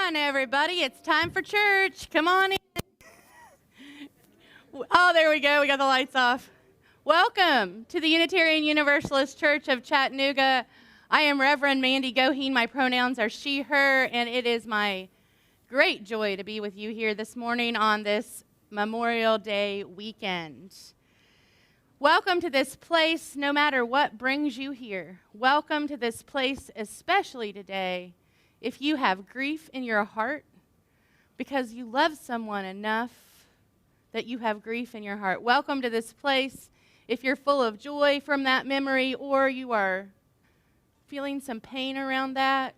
on, everybody. It's time for church. Come on in. Oh, there we go. We got the lights off. Welcome to the Unitarian Universalist Church of Chattanooga. I am Reverend Mandy Goheen. My pronouns are she, her, and it is my great joy to be with you here this morning on this Memorial Day weekend. Welcome to this place, no matter what brings you here. Welcome to this place, especially today, if you have grief in your heart because you love someone enough that you have grief in your heart. Welcome to this place if you're full of joy from that memory or you are feeling some pain around that.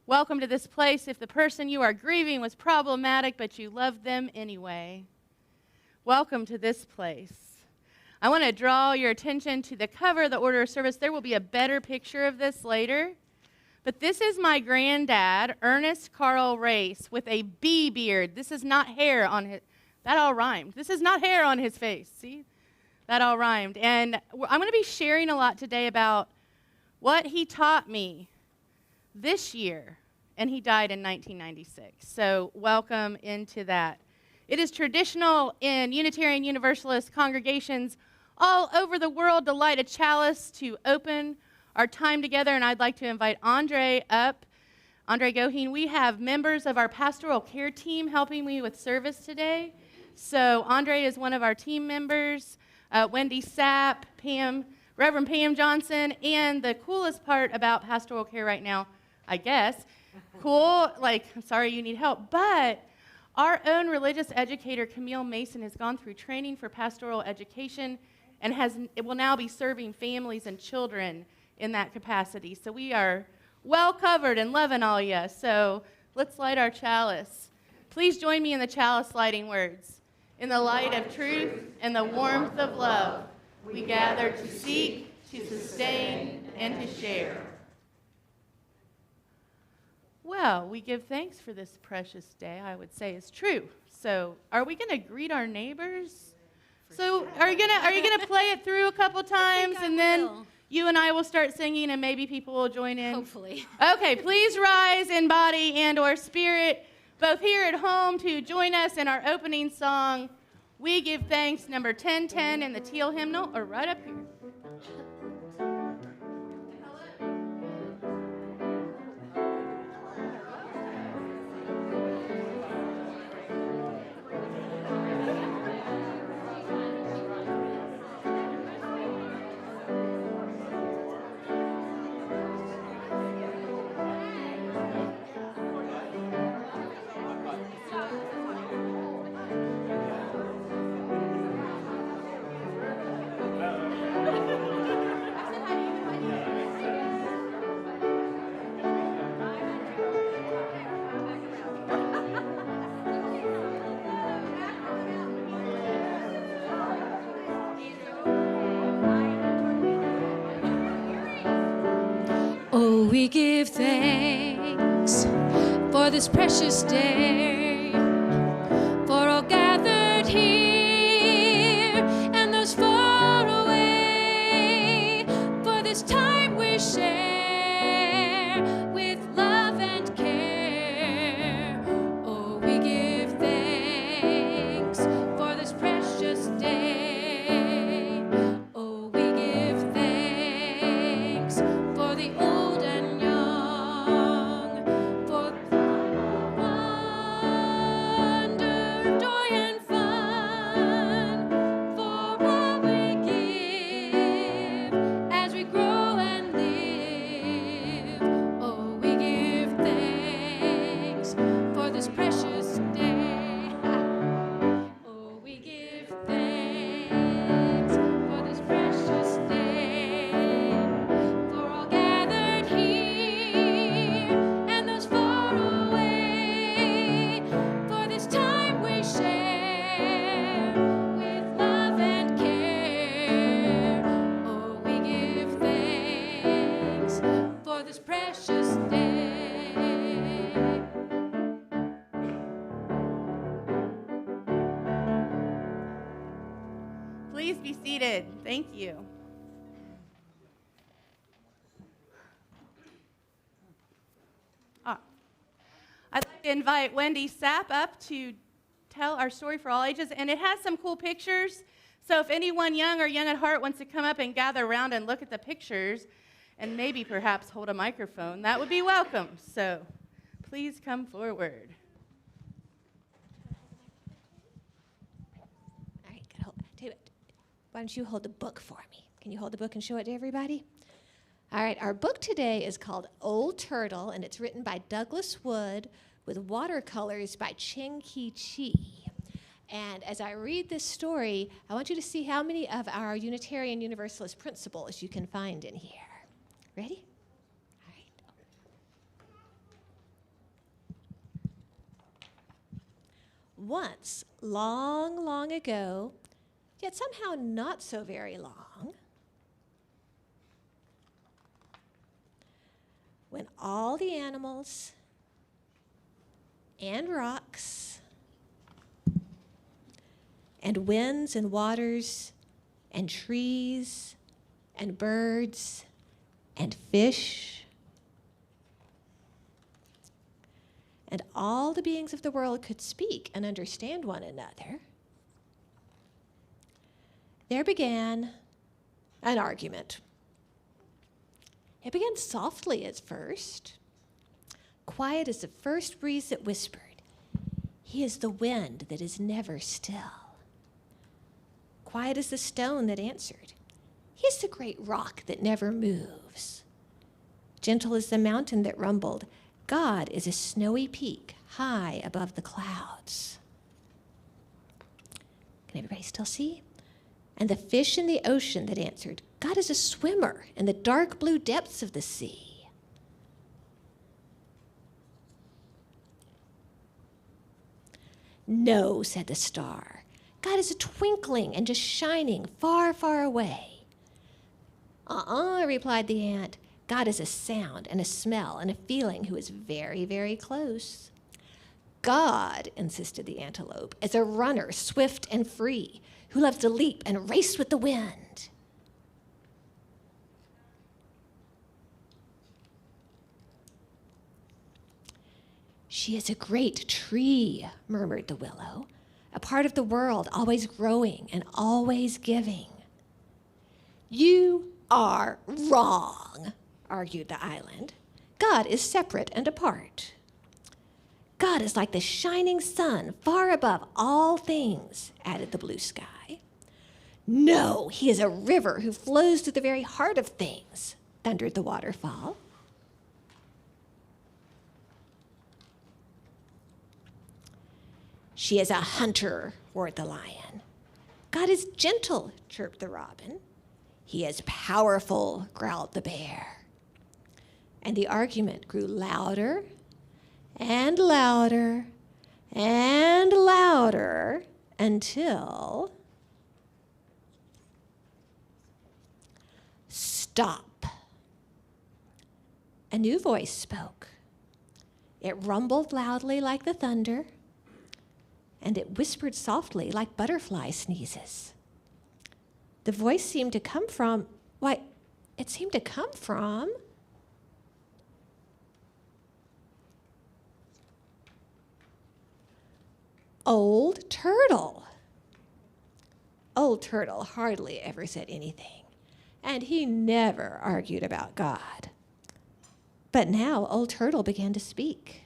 Welcome to this place if the person you are grieving was problematic but you loved them anyway. Welcome to this place. I want to draw your attention to the cover of the order of service. There will be a better picture of this later. But this is my granddad, Ernest Carl Race, with a bee beard. This is not hair on his, that all rhymed. This is not hair on his face, see? That all rhymed. And I'm going to be sharing a lot today about what he taught me this year. And he died in 1996. So welcome into that. It is traditional in Unitarian Universalist congregations all over the world to light a chalice to open our time together, and I'd like to invite Andre up. Andre Goheen, we have members of our pastoral care team helping me with service today. So Andre is one of our team members, Wendy Sapp, Pam, Reverend Pam Johnson, and the coolest part about pastoral care right now, I guess, I'm sorry you need help, but our own religious educator, Camille Mason, has gone through training for pastoral education and it will now be serving families and children in that capacity. So we are well covered and loving all you. So let's light our chalice. Please join me in the chalice lighting words. In the light of truth and the warmth of love, we gather to seek, to sustain, and to share. Well, we give thanks for this precious day, I would say is true. So are we going to greet our neighbors? Are you gonna play it through a couple times and then you and I will start singing and maybe people will join in? Hopefully. Okay, please rise in body and or spirit, both here at home, to join us in our opening song, We Give Thanks, number 1010 in the teal hymnal, or right up here. Oh, we give thanks for this precious day, for all gathered here and those far away, for this time we share with love and care. Oh, we give thanks for this precious day. Oh, we give thanks for the old and young, for wonder, joy, and fun, for all we give as we grow and live. Oh, we give thanks for this precious day. Oh, we give thanks for this precious day, for all gathered here and those far away, for this time we share with love and care. Oh, we give thanks for this precious day. Please be seated. Thank you. I'd invite Wendy Sapp up to tell our story for all ages, and it has some cool pictures. So if anyone young or young at heart wants to come up and gather around and look at the pictures and maybe perhaps hold a microphone, that would be welcome. So please come forward. All right, good. Tell you what, why don't you hold the book for me? Can you hold the book and show it to everybody? All right, our book today is called Old Turtle, and it's written by Douglas Wood with watercolors by Cheng-Ki Chi. And as I read this story, I want you to see how many of our Unitarian Universalist principles you can find in here. Ready? All right. Once, long, long ago, yet somehow not so very long, when all the animals and rocks and winds and waters and trees and birds and fish and all the beings of the world could speak and understand one another, there began an argument. It began softly at first, quiet as the first breeze that whispered, "He is the wind that is never still." Quiet as the stone that answered, "He is the great rock that never moves." Gentle as the mountain that rumbled, "God is a snowy peak high above the clouds." Can everybody still see? And the fish in the ocean that answered, "God is a swimmer in the dark blue depths of the sea." "No," said the star. "God is a twinkling and just shining far, far away." Replied the ant. "God is a sound and a smell and a feeling who is very, very close." "God," insisted the antelope, "is a runner swift and free who loves to leap and race with the wind." "She is a great tree," murmured the willow, "a part of the world, always growing and always giving." "You are wrong," argued the island. "God is separate and apart. God is like the shining sun far above all things," added the blue sky. "No, he is a river who flows through the very heart of things," thundered the waterfall. "She is a hunter," roared the lion. "God is gentle," chirped the robin. "He is powerful," growled the bear. And the argument grew louder and louder and louder until... Stop. A new voice spoke. It rumbled loudly like the thunder, and it whispered softly like butterfly sneezes. The voice seemed to come from, it seemed to come from Old Turtle. Old Turtle hardly ever said anything, and he never argued about God. But now Old Turtle began to speak.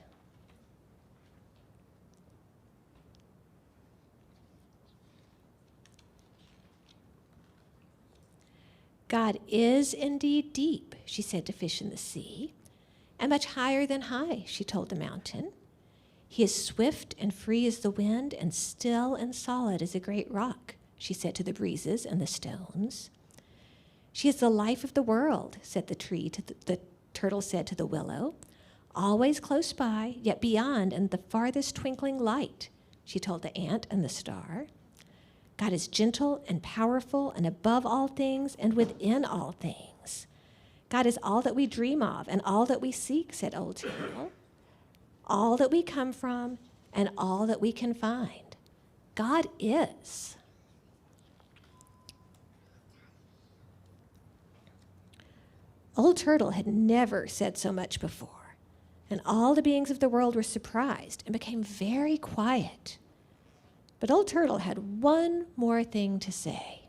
"God is indeed deep," she said to fish in the sea, "and much higher than high," she told the mountain. "He is swift and free as the wind, and still and solid as a great rock," she said to the breezes and the stones. "She is the life of the world," said the tree to the turtle said to the willow. "Always close by, yet beyond and the farthest twinkling light," she told the ant and the star. "God is gentle and powerful and above all things and within all things. God is all that we dream of and all that we seek," said Old Turtle. "All that we come from and all that we can find. God is." Old Turtle had never said so much before. And all the beings of the world were surprised and became very quiet. But Old Turtle had one more thing to say.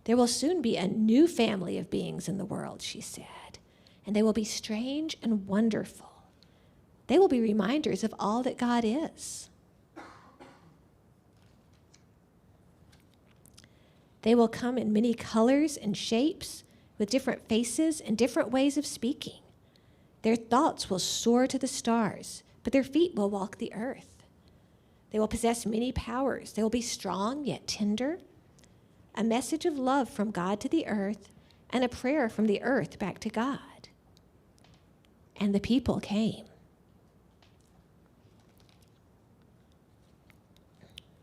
There will soon be a new family of beings in the world, she said, and they will be strange and wonderful. They will be reminders of all that God is. They will come in many colors and shapes, with different faces and different ways of speaking. Their thoughts will soar to the stars, but their feet will walk the earth. They will possess many powers. They will be strong yet tender, a message of love from God to the earth, and a prayer from the earth back to God. And the people came.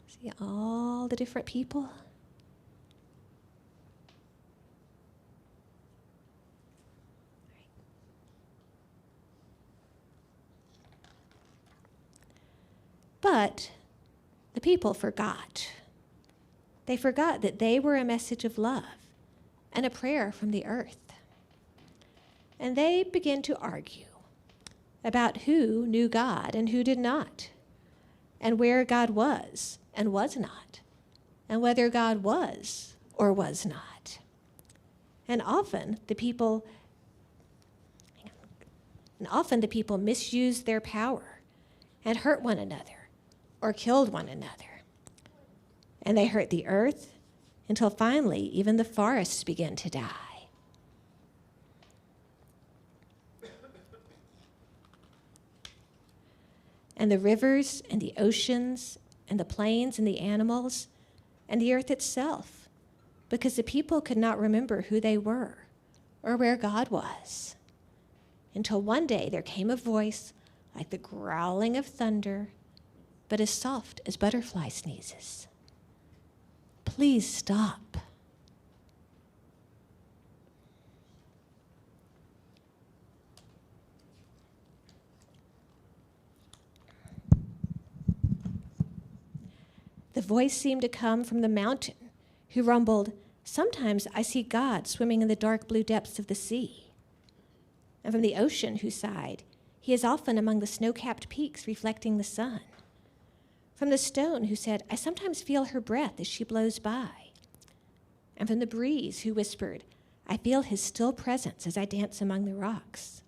See all the different people? But the people forgot. They forgot that they were a message of love and a prayer from the earth. And they began to argue about who knew God and who did not, and where God was and was not, and whether God was or was not. And often the people misused their power and hurt one another or killed one another. And they hurt the earth until finally even the forests began to die. And the rivers and the oceans and the plains and the animals and the earth itself, because the people could not remember who they were or where God was. Until one day there came a voice like the growling of thunder, but as soft as butterfly sneezes. Please stop. The voice seemed to come from the mountain, who rumbled, "Sometimes I see God swimming in the dark blue depths of the sea." And from the ocean, who sighed, "He is often among the snow-capped peaks reflecting the sun." From the stone, who said, "I sometimes feel her breath as she blows by." And from the breeze, who whispered, "I feel his still presence as I dance among the rocks."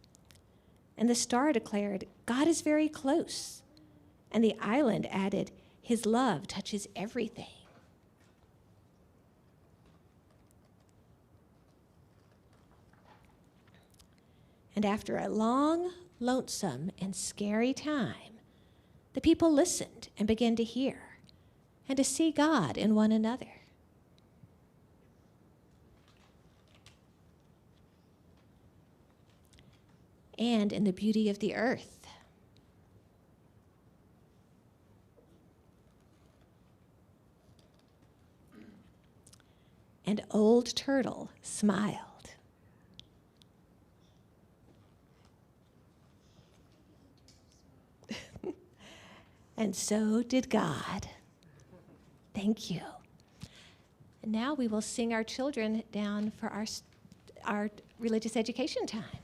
And the star declared, "God is very close." And the island added, "His love touches everything." And after a long, lonesome, and scary time, the people listened and began to hear and to see God in one another. And in the beauty of the earth. And Old Turtle smiled. And so did God. Thank you. And now we will sing our children down for our religious education time.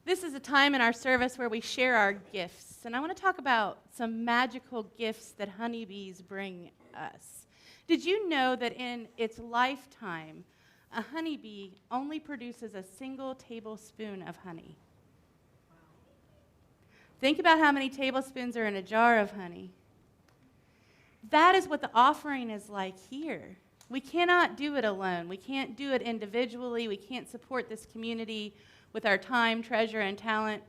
This is a time in our service where we share our gifts, and I want to talk about some magical gifts that honeybees bring us. Did you know that in its lifetime, a honeybee only produces a single tablespoon of honey? Wow. Think about how many tablespoons are in a jar of honey. That is what the offering is like here. We cannot do it alone. We can't do it individually. We can't support this community with our time, treasure, and talent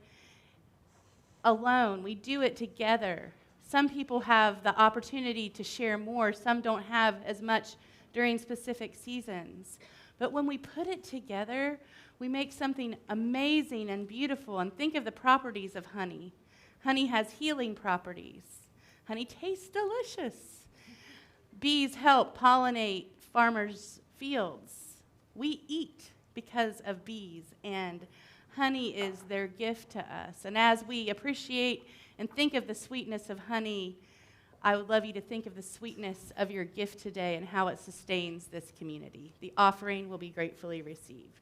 alone. We do it together. Some people have the opportunity to share more. Some don't have as much during specific seasons. But when we put it together, we make something amazing and beautiful. And think of the properties of honey. Honey has healing properties. Honey tastes delicious. Bees help pollinate farmers' fields. We eat because of bees, and honey is their gift to us. And as we appreciate and think of the sweetness of honey, I would love you to think of the sweetness of your gift today and how it sustains this community. The offering will be gratefully received.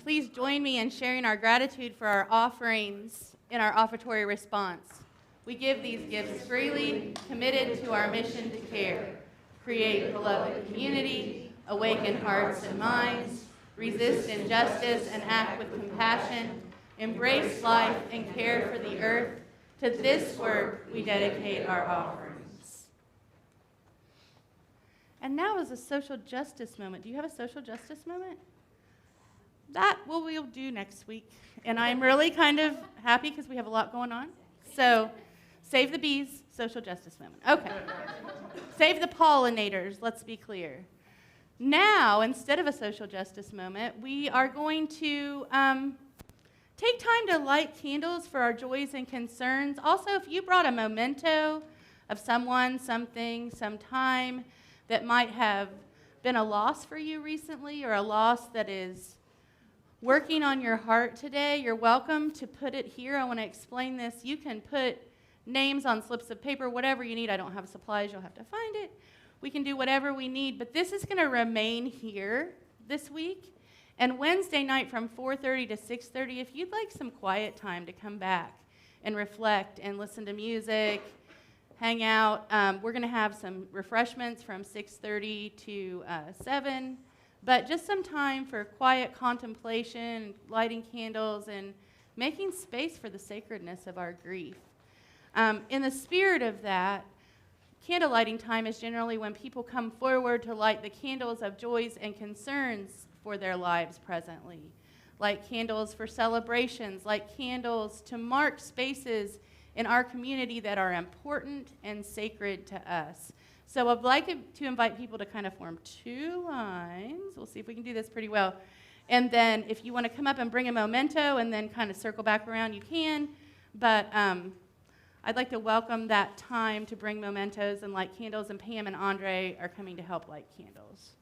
Please join me in sharing our gratitude for our offerings in our offertory response. We give these gifts freely, committed to our mission to care, create beloved community, awaken hearts and minds, resist injustice and act with compassion, embrace life and care for the earth. To this work we dedicate our offerings. And now is a social justice moment. Do you have a social justice moment? That we'll do next week. And I'm really kind of happy because we have a lot going on. So save the bees, social justice moment. Okay. Save the pollinators, let's be clear. Now, instead of a social justice moment, we are going to take time to light candles for our joys and concerns. Also, if you brought a memento of someone, something, some time that might have been a loss for you recently or a loss that is working on your heart today, you're welcome to put it here. I want to explain this. You can put names on slips of paper, whatever you need. I don't have supplies. You'll have to find it. We can do whatever we need, but this is going to remain here this week. And Wednesday night from 4:30 to 6:30, if you'd like some quiet time to come back and reflect and listen to music, hang out, we're going to have some refreshments from 6:30 to 7. But just some time for quiet contemplation, lighting candles, and making space for the sacredness of our grief. In the spirit of that, candle lighting time is generally when people come forward to light the candles of joys and concerns for their lives presently. Light candles for celebrations, light candles to mark spaces in our community that are important and sacred to us. So I'd like to invite people to kind of form two lines. We'll see if we can do this pretty well. And then if you want to come up and bring a memento and then kind of circle back around, you can. But I'd like to welcome that time to bring mementos and light candles, and Pam and Andre are coming to help light candles.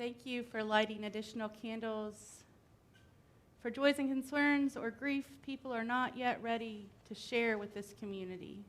thank you for lighting additional candles for joys and concerns or grief people are not yet ready to share with this community.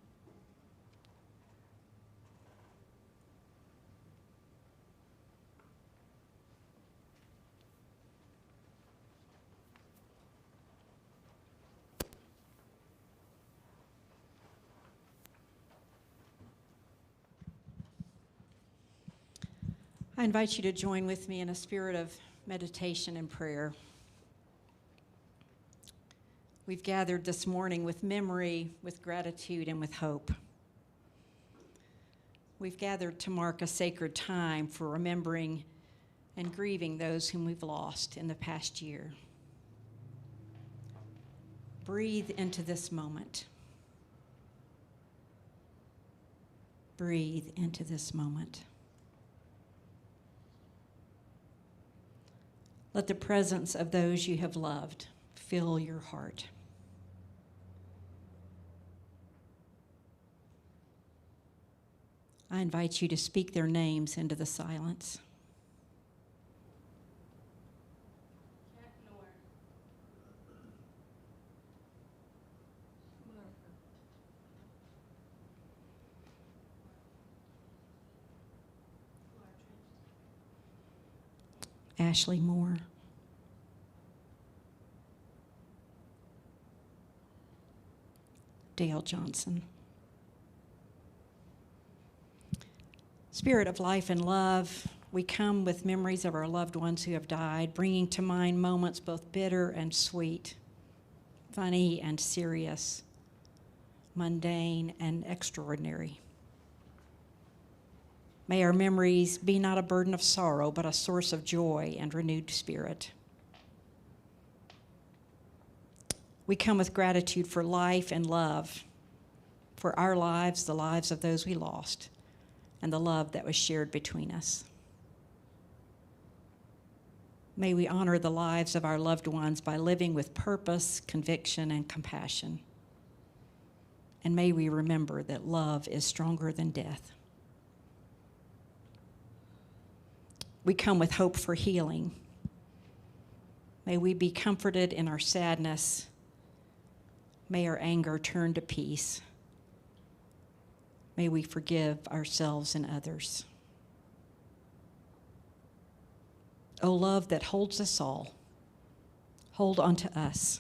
I invite you to join with me in a spirit of meditation and prayer. We've gathered this morning with memory, with gratitude, and with hope. We've gathered to mark a sacred time for remembering and grieving those whom we've lost in the past year. Breathe into this moment. Breathe into this moment. Let the presence of those you have loved fill your heart. I invite you to speak their names into the silence. Ashley Moore. Dale Johnson. Spirit of life and love, we come with memories of our loved ones who have died, bringing to mind moments both bitter and sweet, funny and serious, mundane and extraordinary. May our memories be not a burden of sorrow, but a source of joy and renewed spirit. We come with gratitude for life and love, for our lives, the lives of those we lost, and the love that was shared between us. May we honor the lives of our loved ones by living with purpose, conviction, and compassion. And may we remember that love is stronger than death. We come with hope for healing. May we be comforted in our sadness. May our anger turn to peace. May we forgive ourselves and others. O love that holds us all, hold on to us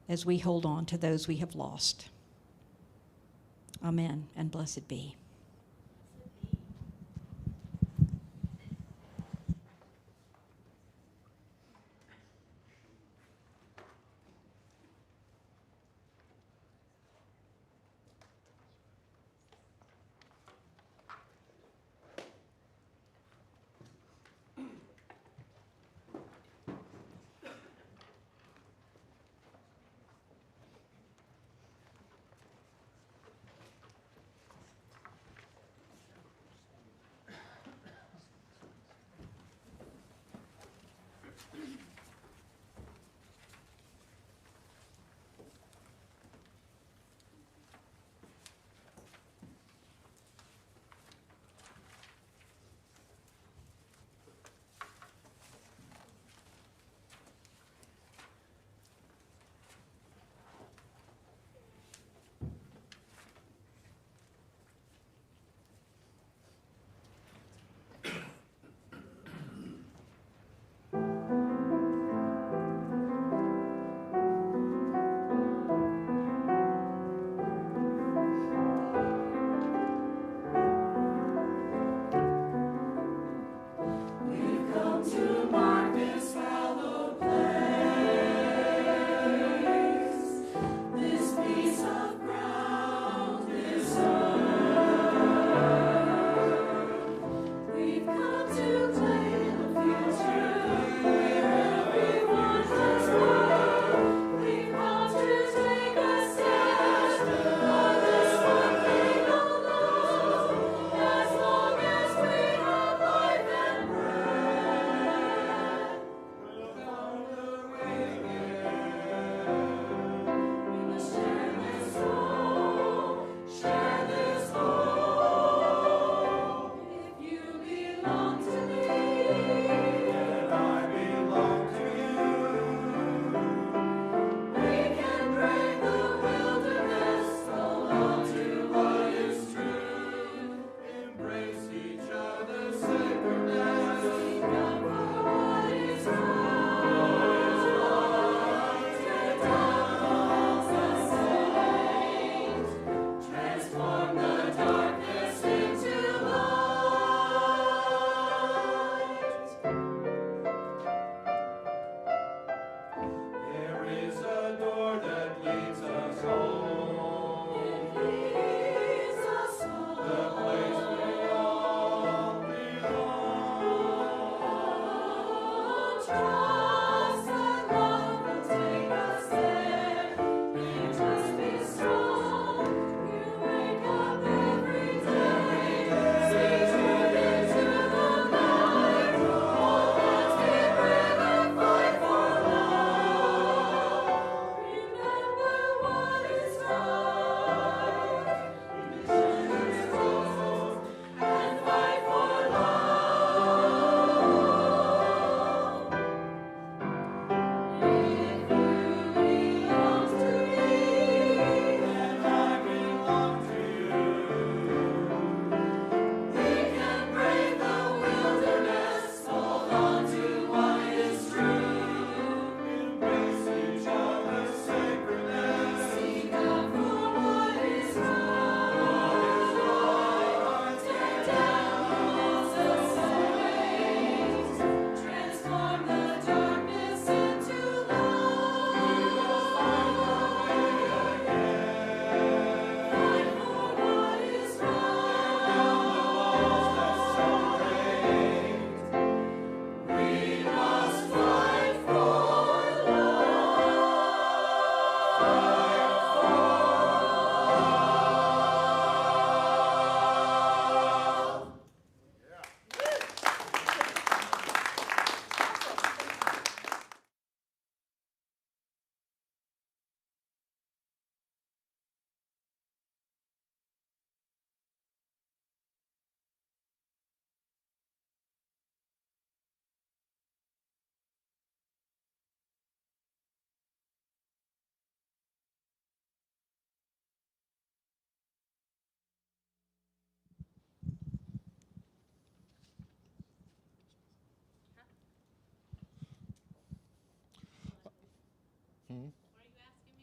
as we hold on to those we have lost. Amen, and blessed be.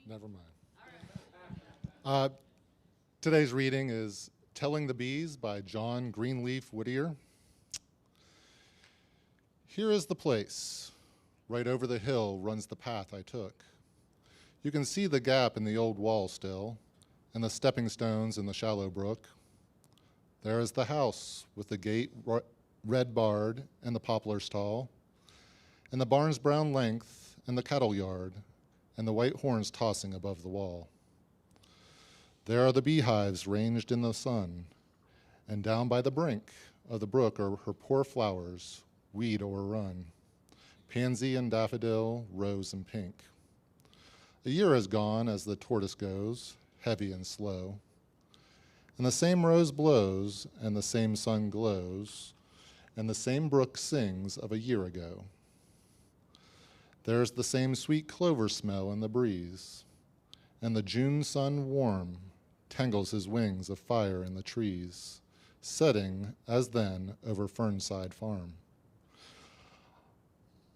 Never mind. Today's reading is Telling the Bees by John Greenleaf Whittier. Here is the place. Right over the hill runs the path I took. You can see the gap in the old wall still, and the stepping stones in the shallow brook. There is the house with the gate red barred and the poplars tall, and the barn's brown length and the cattle yard, and the white horns tossing above the wall. There are the beehives ranged in the sun, and down by the brink of the brook are her poor flowers, weed o'errun, pansy and daffodil, rose and pink. A year has gone as the tortoise goes, heavy and slow, and the same rose blows, and the same sun glows, and the same brook sings of a year ago. There's the same sweet clover smell in the breeze, and the June sun warm tangles his wings of fire in the trees, setting, as then, over Fernside Farm.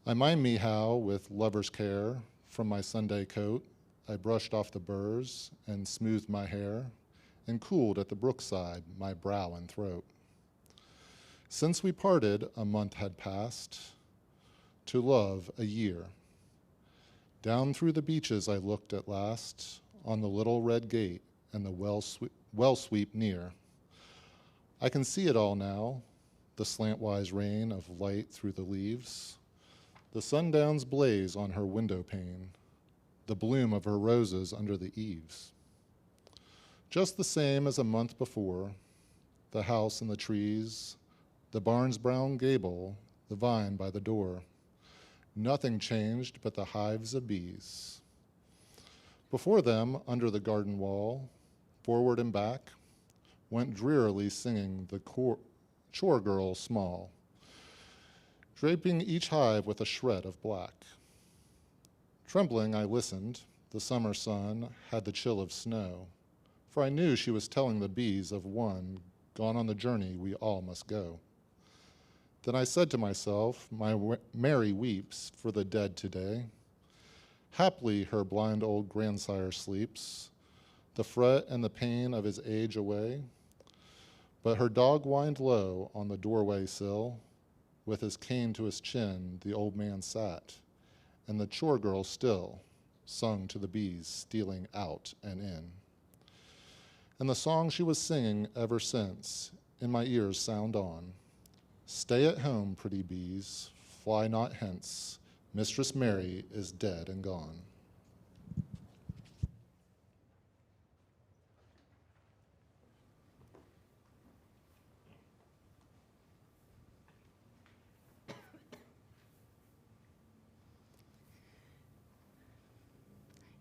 I mind me how, with lover's care, from my Sunday coat, I brushed off the burrs and smoothed my hair, and cooled at the brookside my brow and throat. Since we parted, a month had passed, to love a year. Down through the beeches I looked at last, on the little red gate and the well sweep near. I can see it all now, the slantwise rain of light through the leaves, the sundown's blaze on her window pane, the bloom of her roses under the eaves. Just the same as a month before, the house and the trees, the barn's brown gable, the vine by the door. Nothing changed but the hives of bees. Before them, under the garden wall, forward and back, went drearily singing the chore girl small, draping each hive with a shred of black. Trembling, I listened. The summer sun had the chill of snow, for I knew she was telling the bees of one gone on the journey we all must go. Then I said to myself, my Mary weeps for the dead today. Haply her blind old grandsire sleeps, the fret and the pain of his age away. But her dog whined low on the doorway sill, with his cane to his chin the old man sat, and the chore girl still sung to the bees stealing out and in. And the song she was singing ever since in my ears sound on. Stay at home, pretty bees, fly not hence. Mistress Mary is dead and gone.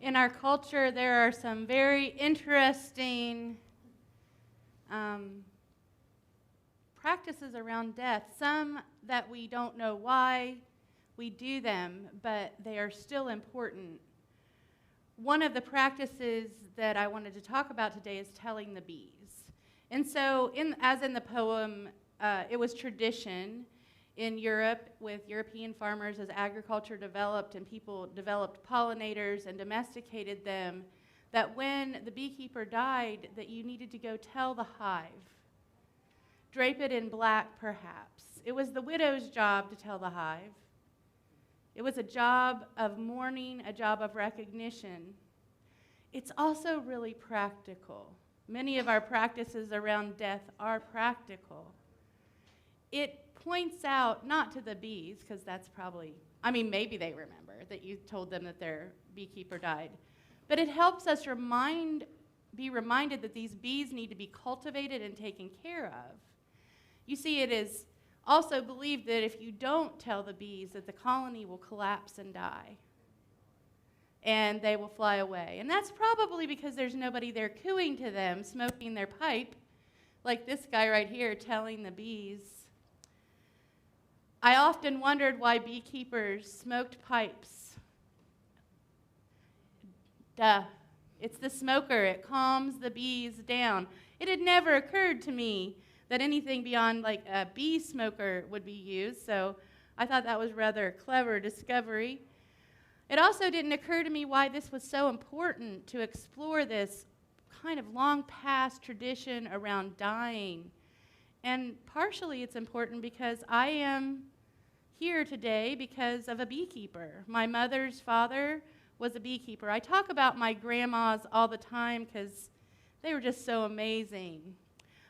In our culture, there are some very interesting practices around death, some that we don't know why we do them, but they are still important. One of the practices that I wanted to talk about today is telling the bees. And so, as in the poem, it was tradition in Europe with European farmers as agriculture developed and people developed pollinators and domesticated them, that when the beekeeper died, that you needed to go tell the hive. Drape it in black, perhaps. It was the widow's job to tell the hive. It was a job of mourning, a job of recognition. It's also really practical. Many of our practices around death are practical. It points out, not to the bees, because that's probably, maybe they remember that you told them that their beekeeper died, but it helps us be reminded that these bees need to be cultivated and taken care of. You see, it is also believed that if you don't tell the bees, that the colony will collapse and die, and they will fly away. And that's probably because there's nobody there cooing to them, smoking their pipe, like this guy right here telling the bees. I often wondered why beekeepers smoked pipes. Duh. It's the smoker. It calms the bees down. It had never occurred to me that anything beyond like a bee smoker would be used, so I thought that was rather a clever discovery. It also didn't occur to me why this was so important to explore this kind of long past tradition around dying. And partially it's important because I am here today because of a beekeeper. My mother's father was a beekeeper. I talk about my grandmas all the time because they were just so amazing.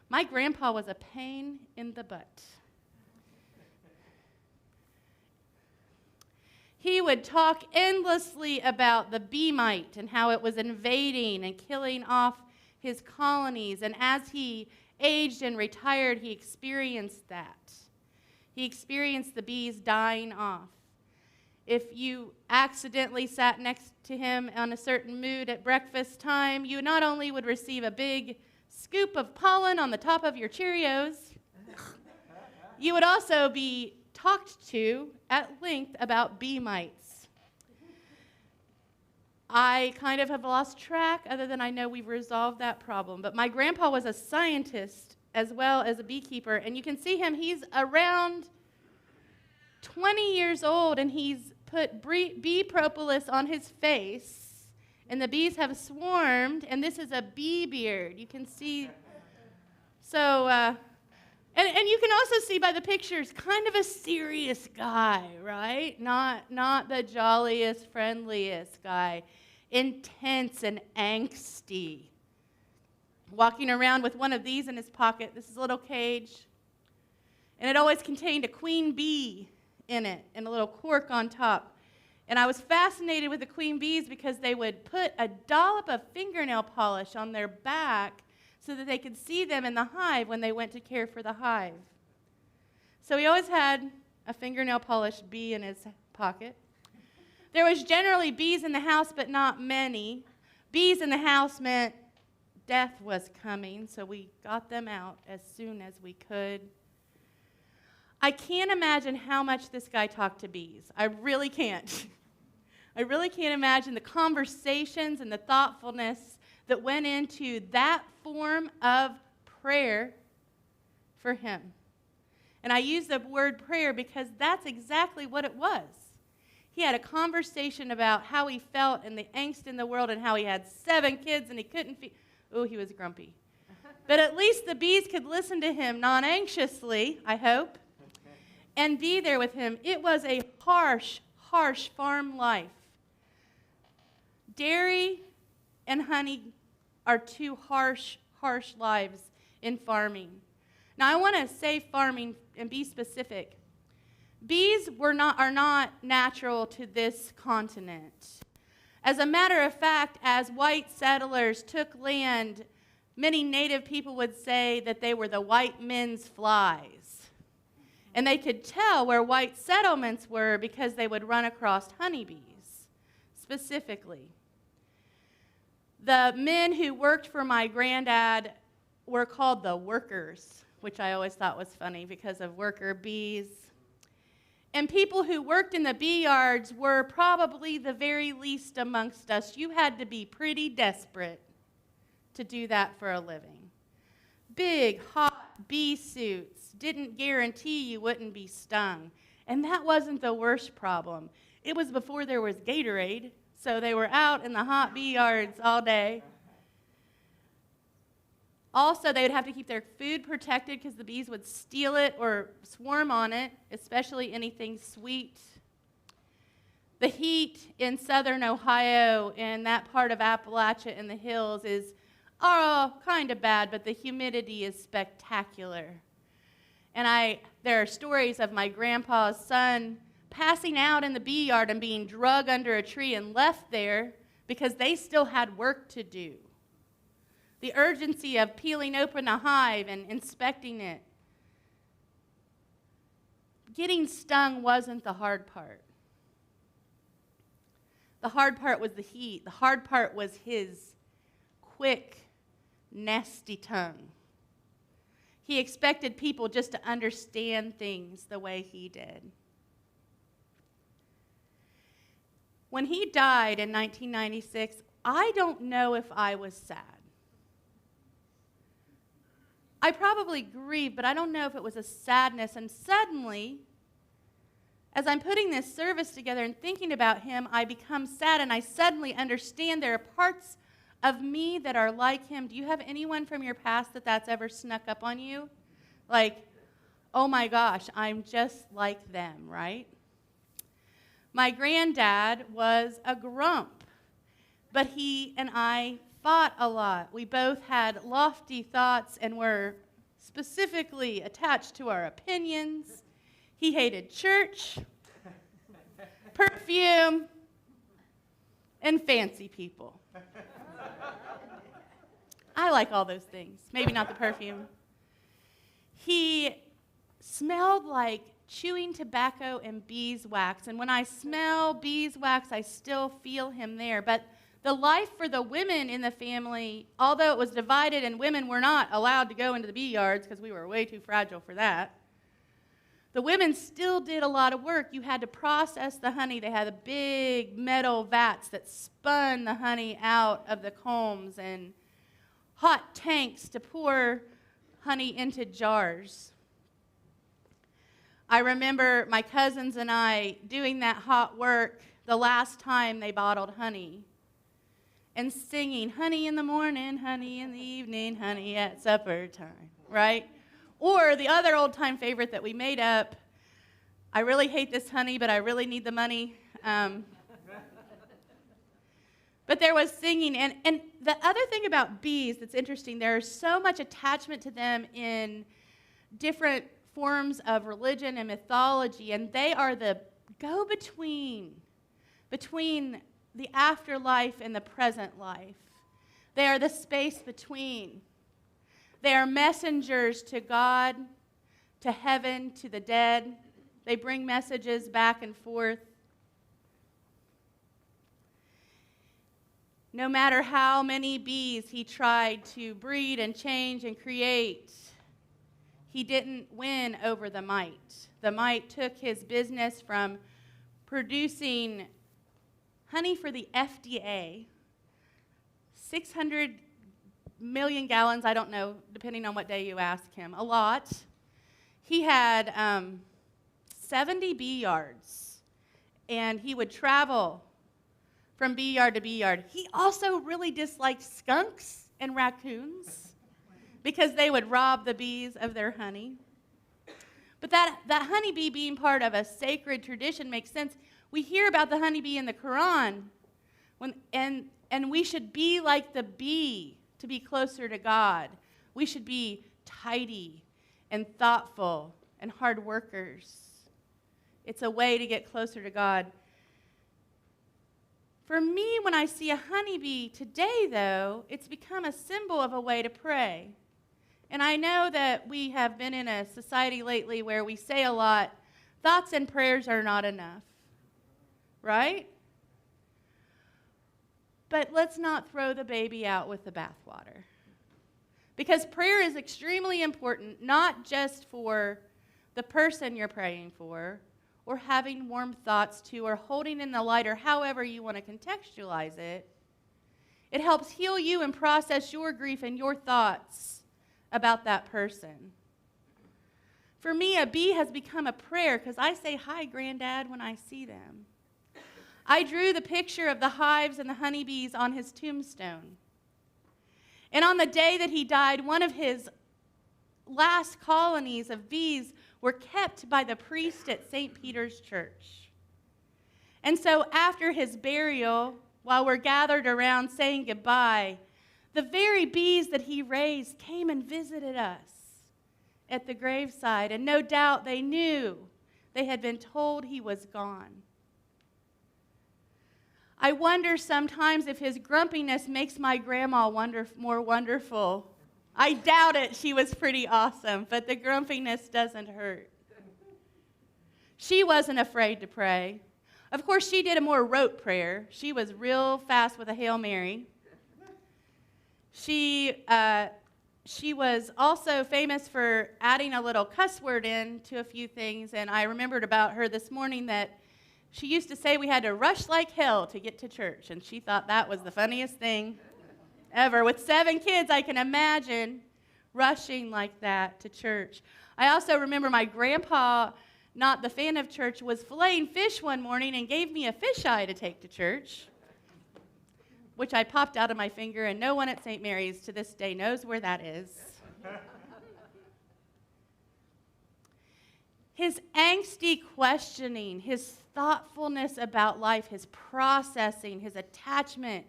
My grandpa was a pain in the butt. He would talk endlessly about the bee mite and how it was invading and killing off his colonies. And as he aged and retired, he experienced that. He experienced the bees dying off. If you accidentally sat next to him on a certain mood at breakfast time, you not only would receive a big scoop of pollen on the top of your Cheerios, you would also be talked to at length about bee mites. I kind of have lost track, other than I know we've resolved that problem. But my grandpa was a scientist as well as a beekeeper, and you can see him, he's around 20 years old, and he's put bee propolis on his face, and the bees have swarmed, and this is a bee beard. You can see, so, and you can also see by the pictures, kind of a serious guy, right? Not the jolliest, friendliest guy. Intense and angsty. Walking around with one of these in his pocket. This is a little cage. And it always contained a queen bee in it and a little cork on top. And I was fascinated with the queen bees because they would put a dollop of fingernail polish on their back so that they could see them in the hive when they went to care for the hive. So he always had a fingernail polished bee in his pocket. There was generally bees in the house, but not many. Bees in the house meant death was coming, so we got them out as soon as we could. I can't imagine how much this guy talked to bees. I really can't. I really can't imagine the conversations and the thoughtfulness that went into that form of prayer for him. And I use the word prayer because that's exactly what it was. He had a conversation about how he felt and the angst in the world and how he had 7 kids and he couldn't feed. Oh, he was grumpy. But at least the bees could listen to him non-anxiously, I hope, and be there with him. It was a harsh, harsh farm life. Dairy and honey are 2 harsh, harsh lives in farming. Now, I want to say farming and be specific. Bees are not natural to this continent. As a matter of fact, as white settlers took land, many native people would say that they were the white men's flies. And they could tell where white settlements were because they would run across honeybees, specifically. The men who worked for my granddad were called the workers, which I always thought was funny because of worker bees. And people who worked in the bee yards were probably the very least amongst us. You had to be pretty desperate to do that for a living. Big, hot bee suits didn't guarantee you wouldn't be stung. And that wasn't the worst problem. It was before there was Gatorade, so they were out in the hot bee yards all day. Also, they would have to keep their food protected because the bees would steal it or swarm on it, especially anything sweet. The heat in southern Ohio and that part of Appalachia in the hills is kind of bad, but the humidity is spectacular. And there are stories of my grandpa's son passing out in the bee yard and being drug under a tree and left there because they still had work to do. The urgency of peeling open a hive and inspecting it. Getting stung wasn't the hard part. The hard part was the heat. The hard part was his quick, nasty tongue. He expected people just to understand things the way he did. When he died in 1996, I don't know if I was sad. I probably grieved, but I don't know if it was a sadness. And suddenly, As I'm putting this service together and thinking about him, I become sad, and I suddenly understand there are parts of me that are like him. Do you have anyone from your past that's ever snuck up on you? Like, oh my gosh, I'm just like them, right? My granddad was a grump, but he and I fought a lot. We both had lofty thoughts and were specifically attached to our opinions. He hated church, perfume, and fancy people. I like all those things, maybe not the perfume. He smelled like chewing tobacco and beeswax, and when I smell beeswax, I still feel him there. But the life for the women in the family, although it was divided and women were not allowed to go into the bee yards because we were way too fragile for that, the women still did a lot of work. You had to process the honey. They had the big metal vats that spun the honey out of the combs and hot tanks to pour honey into jars. I remember my cousins and I doing that hot work the last time they bottled honey and singing, honey in the morning, honey in the evening, honey at supper time, right? Or the other old-time favorite that we made up, I really hate this honey, but I really need the money. But there was singing. And the other thing about bees that's interesting, there's so much attachment to them in different forms of religion and mythology, and they are the go-between between the afterlife and the present life. They are the space between. They are messengers to God, to heaven, to the dead. They bring messages back and forth. No matter how many bees he tried to breed and change and create, he didn't win over the mite. The mite took his business from producing honey for the FDA, 600 million gallons, I don't know, depending on what day you ask him, a lot. He had 70 bee yards, and he would travel from bee yard to bee yard. He also really disliked skunks and raccoons because they would rob the bees of their honey. But that honeybee being part of a sacred tradition makes sense. We hear about the honeybee in the Quran, and we should be like the bee to be closer to God. We should be tidy and thoughtful and hard workers. It's a way to get closer to God. For me, when I see a honeybee today, though, it's become a symbol of a way to pray. And I know that we have been in a society lately where we say a lot, thoughts and prayers are not enough, right? But let's not throw the baby out with the bathwater. Because prayer is extremely important, not just for the person you're praying for, or having warm thoughts to, or holding in the light, or however you want to contextualize it. It helps heal you and process your grief and your thoughts about that person. For me, a bee has become a prayer because I say, hi, Granddad, when I see them. I drew the picture of the hives and the honeybees on his tombstone. And on the day that he died, one of his last colonies of bees were kept by the priest at St. Peter's Church. And so after his burial, while we're gathered around saying goodbye, the very bees that he raised came and visited us at the graveside, and no doubt they knew they had been told he was gone. I wonder sometimes if his grumpiness makes my grandma more wonderful. I doubt it. She was pretty awesome, but the grumpiness doesn't hurt. She wasn't afraid to pray. Of course, she did a more rote prayer. She was real fast with a Hail Mary. She was also famous for adding a little cuss word in to a few things, and I remembered about her this morning that she used to say we had to rush like hell to get to church, and she thought that was the funniest thing ever. With 7 kids, I can imagine rushing like that to church. I also remember my grandpa not the fan of church, was filleting fish one morning and gave me a fisheye to take to church, which I popped out of my finger, and no one at St. Mary's to this day knows where that is. His angsty questioning, his thoughtfulness about life, his processing, his attachment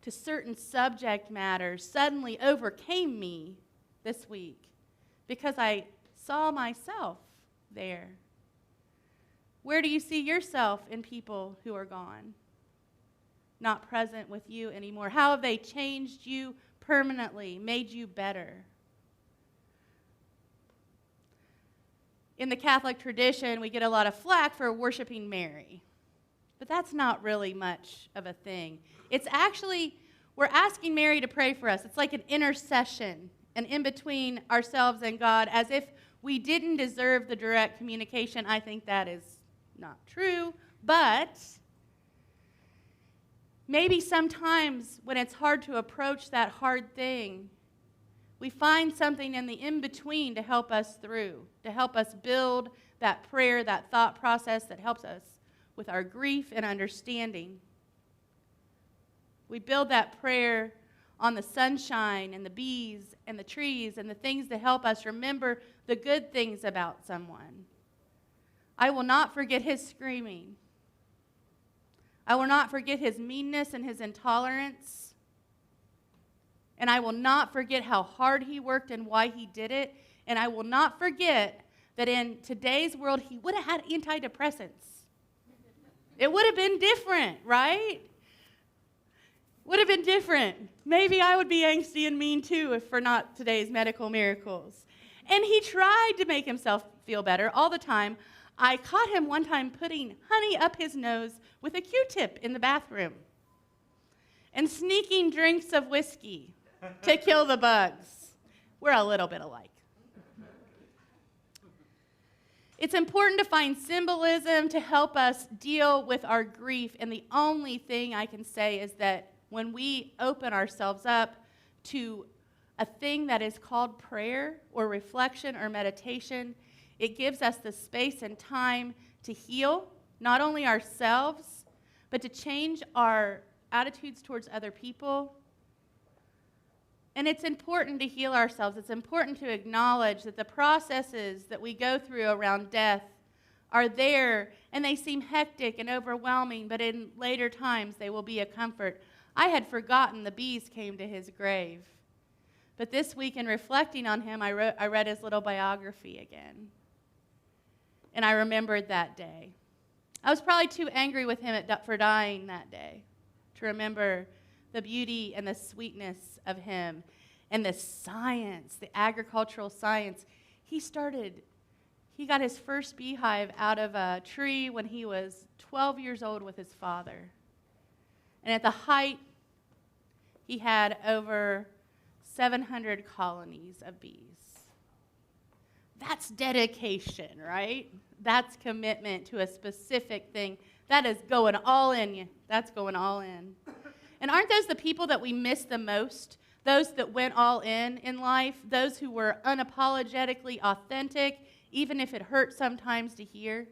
to certain subject matters suddenly overcame me this week because I saw myself there. Where do you see yourself in people who are gone, not present with you anymore? How have they changed you permanently, made you better? In the Catholic tradition, we get a lot of flack for worshiping Mary. But that's not really much of a thing. It's actually, we're asking Mary to pray for us. It's like an intercession, an in between ourselves and God, as if we didn't deserve the direct communication. I think that is not true. But maybe sometimes when it's hard to approach that hard thing, we find something in the in-between to help us through, to help us build that prayer, that thought process that helps us with our grief and understanding. We build that prayer on the sunshine and the bees and the trees and the things that help us remember the good things about someone. I will not forget his screaming. I will not forget his meanness and his intolerance. And I will not forget how hard he worked and why he did it. And I will not forget that in today's world, he would have had antidepressants. It would have been different, right? Would have been different. Maybe I would be angsty and mean too if for not today's medical miracles. And he tried to make himself feel better all the time. I caught him one time putting honey up his nose with a Q-tip in the bathroom and sneaking drinks of whiskey to kill the bugs. We're a little bit alike. It's important to find symbolism to help us deal with our grief, and the only thing I can say is that when we open ourselves up to a thing that is called prayer or reflection or meditation, it gives us the space and time to heal, not only ourselves, but to change our attitudes towards other people. And it's important to heal ourselves. It's important to acknowledge that the processes that we go through around death are there, and they seem hectic and overwhelming, but in later times they will be a comfort. I had forgotten the bees came to his grave. But this week, in reflecting on him, I read his little biography again. And I remembered that day. I was probably too angry with him for dying that day to remember the beauty and the sweetness of him and the science, the agricultural science. He got his first beehive out of a tree when he was 12 years old with his father. And at the height, he had over 700 colonies of bees. That's dedication, right? That's commitment to a specific thing. That is going all in. That's going all in. And aren't those the people that we miss the most? Those that went all in life? Those who were unapologetically authentic, even if it hurt sometimes to hear?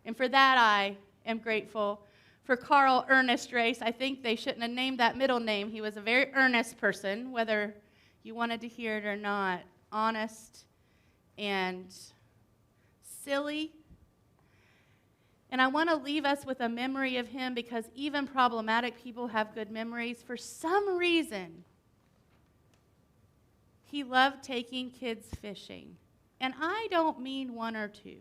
And for that, I am grateful. For Carl Ernest Race, I think they shouldn't have named that middle name. He was a very earnest person, whether you wanted to hear it or not. Honest and silly. And I want to leave us with a memory of him because even problematic people have good memories. For some reason, he loved taking kids fishing. And I don't mean one or two.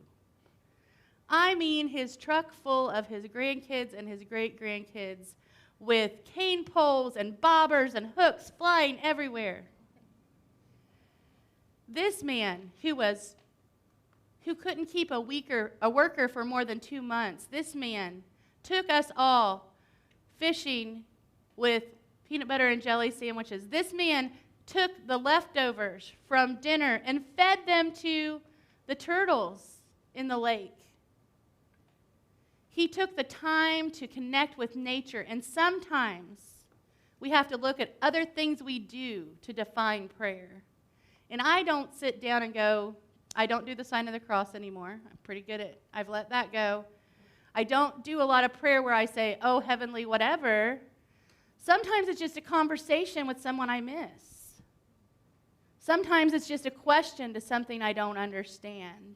I mean his truck full of his grandkids and his great-grandkids with cane poles and bobbers and hooks flying everywhere. This man who couldn't keep a worker for more than 2 months, this man took us all fishing with peanut butter and jelly sandwiches. This man took the leftovers from dinner and fed them to the turtles in the lake. He took the time to connect with nature, and sometimes we have to look at other things we do to define prayer. And I don't sit down and go, I don't do the sign of the cross anymore. I'm pretty good at, I've let that go. I don't do a lot of prayer where I say, oh, heavenly whatever. Sometimes it's just a conversation with someone I miss. Sometimes it's just a question to something I don't understand.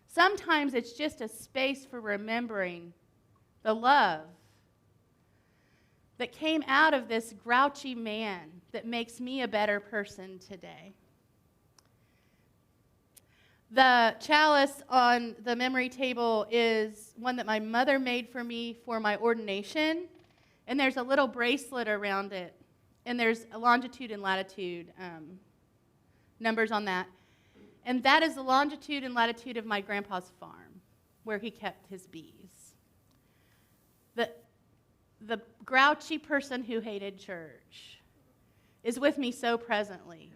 Sometimes it's just a space for remembering the love that came out of this grouchy man that makes me a better person today. The chalice on the memory table is one that my mother made for me for my ordination, and there's a little bracelet around it, and there's a longitude and latitude numbers on that. And that is the longitude and latitude of my grandpa's farm, where he kept his bees. The grouchy person who hated church is with me so presently.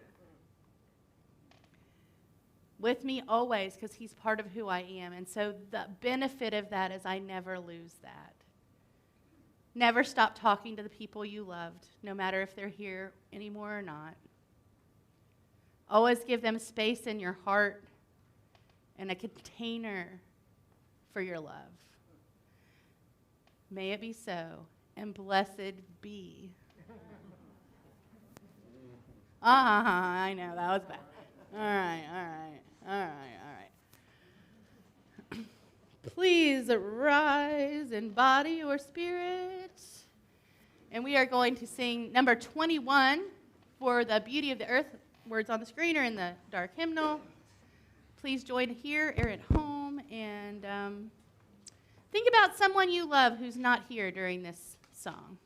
With me always, because he's part of who I am. And so the benefit of that is I never lose that. Never stop talking to the people you loved, no matter if they're here anymore or not. Always give them space in your heart and a container for your love. May it be so, and blessed be. I know, that was bad. All right. Please rise in body or spirit. And we are going to sing number 21 for the beauty of the earth. Words on the screen or in the dark hymnal. Please join here or at home and think about someone you love who's not here during this song.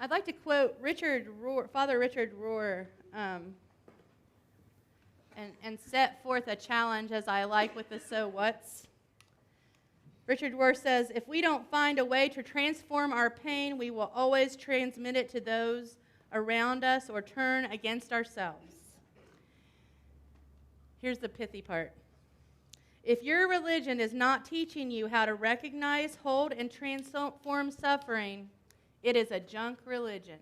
I'd like to quote Father Richard Rohr, and set forth a challenge as I like with the so what's. Richard Rohr says, if we don't find a way to transform our pain, we will always transmit it to those around us or turn against ourselves. Here's the pithy part. If your religion is not teaching you how to recognize, hold, and transform suffering, it is a junk religion.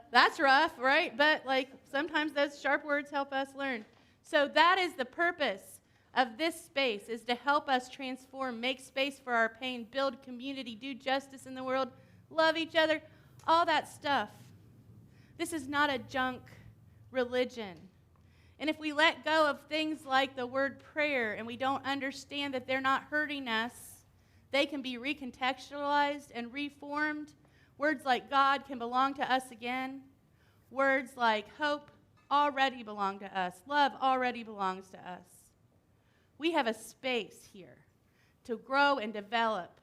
That's rough, right? But sometimes those sharp words help us learn. So that is the purpose of this space, is to help us transform, make space for our pain, build community, do justice in the world, love each other, all that stuff. This is not a junk religion. And if we let go of things like the word prayer and we don't understand that they're not hurting us, they can be recontextualized and reformed. Words like God can belong to us again. Words like hope already belong to us. Love already belongs to us. We have a space here to grow and develop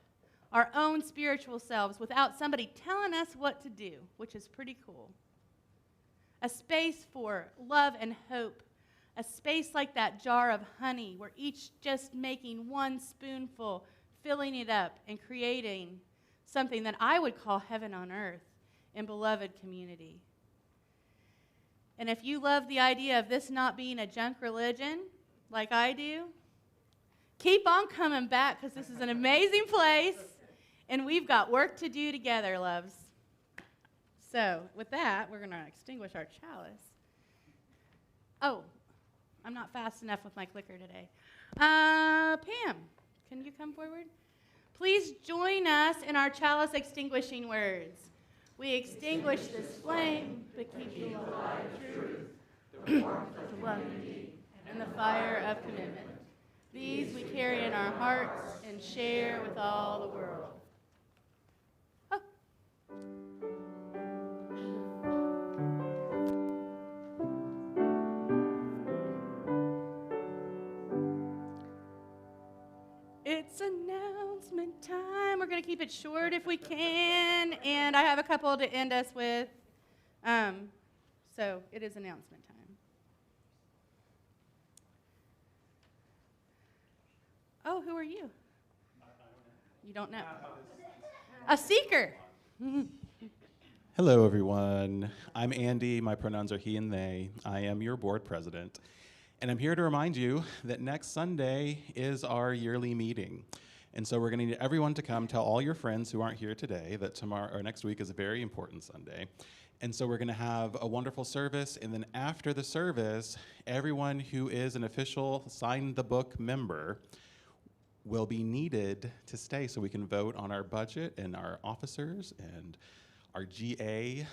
our own spiritual selves without somebody telling us what to do, which is pretty cool. A space for love and hope. A space like that jar of honey where each just making one spoonful, filling it up and creating something that I would call heaven on earth in beloved community. And if you love the idea of this not being a junk religion like I do, keep on coming back because this is an amazing place and we've got work to do together, loves. So with that, we're going to extinguish our chalice. Oh, I'm not fast enough with my clicker today. Pam, can you come forward? Please join us in our chalice extinguishing words. We extinguish this flame, but keep the light of truth, the warmth of love and the fire of commitment. These we carry in our hearts and share with all the world. Oh. It's announcement time. We're going to keep it short if we can, and I have a couple to end us with. So it is announcement time. Oh, who are you? You don't know. A seeker. Hello, everyone. I'm Andy. My pronouns are he and they. I am your board president. And I'm here to remind you that next Sunday is our yearly meeting. And so we're going to need everyone to come. Tell all your friends who aren't here today that tomorrow or next week is a very important Sunday. And so we're going to have a wonderful service. And then after the service, everyone who is an official Sign the Book member will be needed to stay so we can vote on our budget and our officers and our GA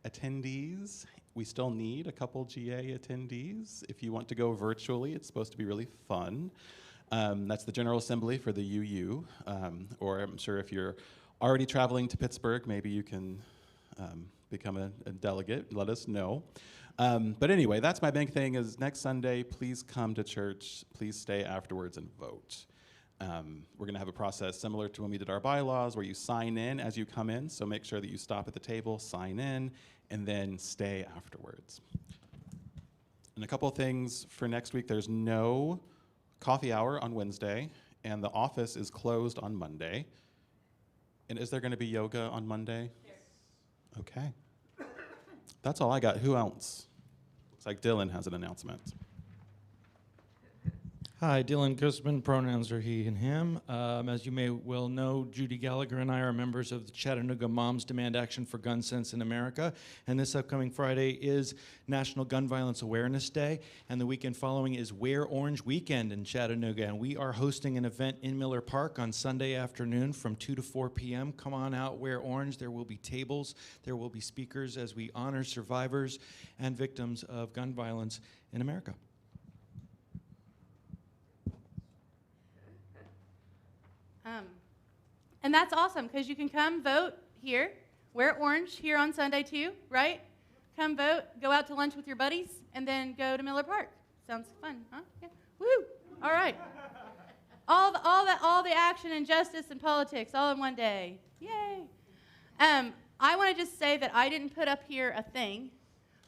attendees. We still need a couple GA attendees. If you want to go virtually, it's supposed to be really fun. That's the General Assembly for the UU. Or I'm sure if you're already traveling to Pittsburgh, maybe you can become a delegate. Let us know. But anyway, that's my big thing is next Sunday, please come to church. Please stay afterwards and vote. We're going to have a process similar to when we did our bylaws where you sign in as you come in. So make sure that you stop at the table, sign in, and then stay afterwards. And a couple of things for next week. There's no coffee hour on Wednesday, and the office is closed on Monday. And is there going to be yoga on Monday? Yes. Okay. That's all I got. Who else? Looks like Dylan has an announcement. Hi, Dylan Guzman, pronouns are he and him. As you may well know, Judy Gallagher and I are members of the Chattanooga Moms Demand Action for Gun Sense in America, and this upcoming Friday is National Gun Violence Awareness Day, and the weekend following is Wear Orange Weekend in Chattanooga, and we are hosting an event in Miller Park on Sunday afternoon from 2 to 4 p.m. Come on out, wear orange. There will be tables, there will be speakers as we honor survivors and victims of gun violence in America. And that's awesome because you can come vote here, wear orange here on Sunday too, right? Come vote, go out to lunch with your buddies, and then go to Miller Park. Sounds fun, huh? Yeah. Woo! All right. All the action and justice and politics all in one day. Yay! I want to just say that I didn't put up here a thing,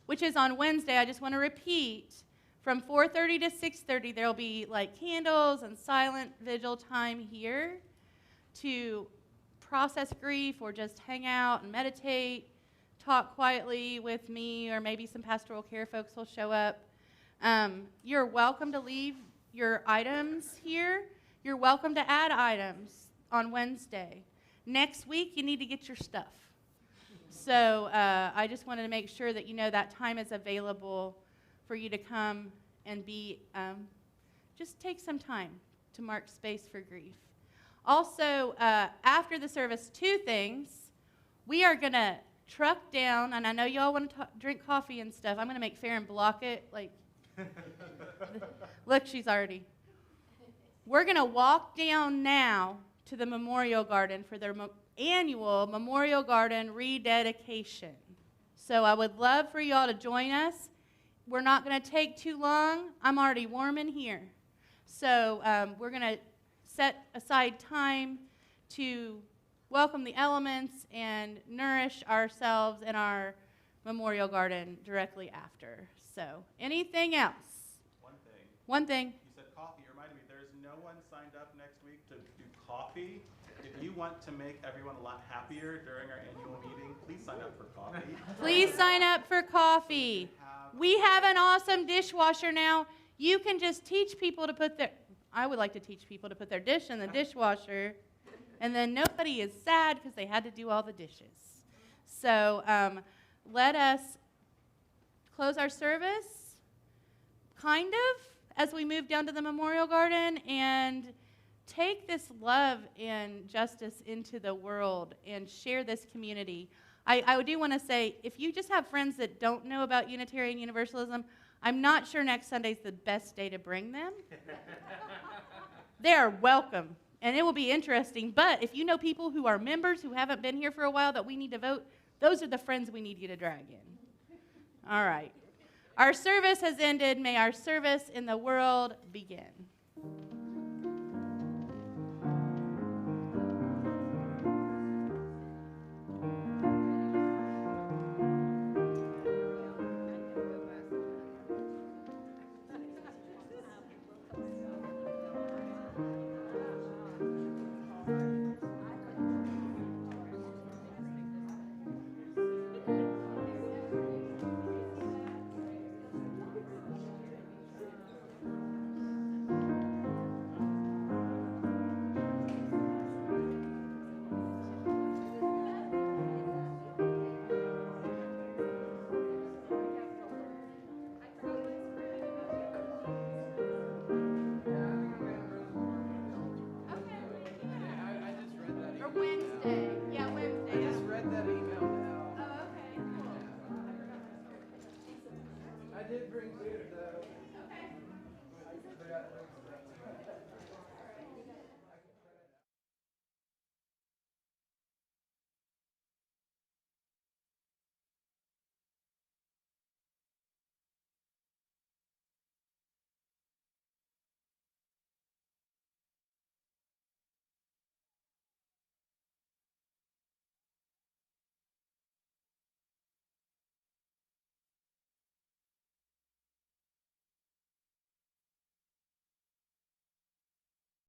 which is on Wednesday. I just want to repeat. From 4:30 to 6:30, there will be like candles and silent vigil time here to process grief or just hang out and meditate, talk quietly with me, or maybe some pastoral care folks will show up. You're welcome to leave your items here. You're welcome to add items on Wednesday. Next week, you need to get your stuff. So I just wanted to make sure that you know that time is available for you to come and be, just take some time to mark space for grief. Also, after the service, 2 things. We are going to truck down, and I know y'all want to drink coffee and stuff. I'm going to make Farron block it, like Look, she's already. We're going to walk down now to the Memorial Garden for their annual Memorial Garden rededication. So I would love for y'all to join us. We're not going to take too long. I'm already warm in here. So we're going to set aside time to welcome the elements and nourish ourselves in our Memorial Garden directly after. So anything else? One thing. You said coffee. You reminded me, there's no one signed up next week to do coffee. If you want to make everyone a lot happier during our annual meeting, please sign up for coffee. Please sign up for coffee. We have an awesome dishwasher now. You can just teach people to put their, I would like to teach people to put their dish in the dishwasher, and then nobody is sad because they had to do all the dishes. So let us close our service, kind of, as we move down to the Memorial Garden and take this love and justice into the world and share this community. I do want to say, if you just have friends that don't know about Unitarian Universalism, I'm not sure next Sunday's the best day to bring them. They are welcome, and it will be interesting. But if you know people who are members who haven't been here for a while that we need to vote, those are the friends we need you to drag in. All right. Our service has ended. May our service in the world begin.